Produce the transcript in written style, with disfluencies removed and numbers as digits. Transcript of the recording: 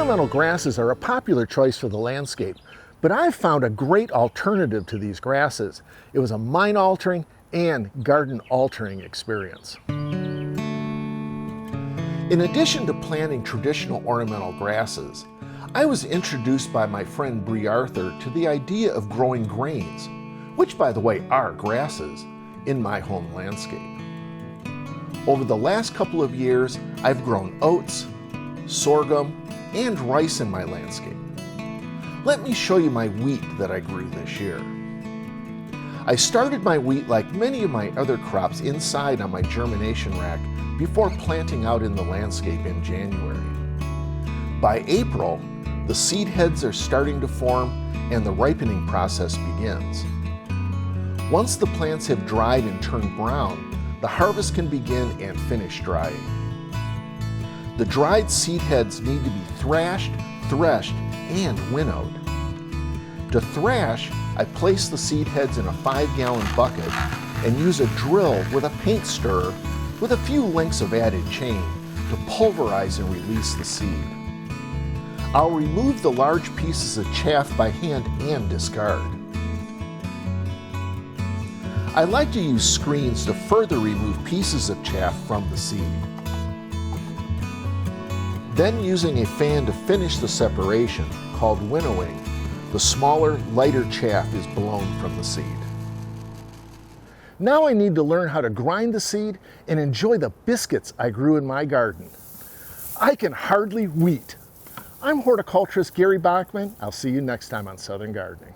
Ornamental grasses are a popular choice for the landscape, but I've found a great alternative to these grasses. It was a mind-altering and garden-altering experience. In addition to planting traditional ornamental grasses, I was introduced by my friend Brie Arthur to the idea of growing grains, which by the way are grasses, in my home landscape. Over the last couple of years, I've grown oats, sorghum, and rice in my landscape. Let me show you my wheat that I grew this year. I started my wheat like many of my other crops inside on my germination rack before planting out in the landscape in January. By April, the seed heads are starting to form and the ripening process begins. Once the plants have dried and turned brown, the harvest can begin and finish drying. The dried seed heads need to be thrashed, threshed, and winnowed. To thrash, I place the seed heads in a 5-gallon bucket and use a drill with a paint stirrer with a few links of added chain to pulverize and release the seed. I'll remove the large pieces of chaff by hand and discard. I like to use screens to further remove pieces of chaff from the seed. Then using a fan to finish the separation, called winnowing, the smaller, lighter chaff is blown from the seed. Now I need to learn how to grind the seed and enjoy the biscuits I grew in my garden. I can hardly wait. I'm horticulturist Gary Bachman. I'll see you next time on Southern Gardening.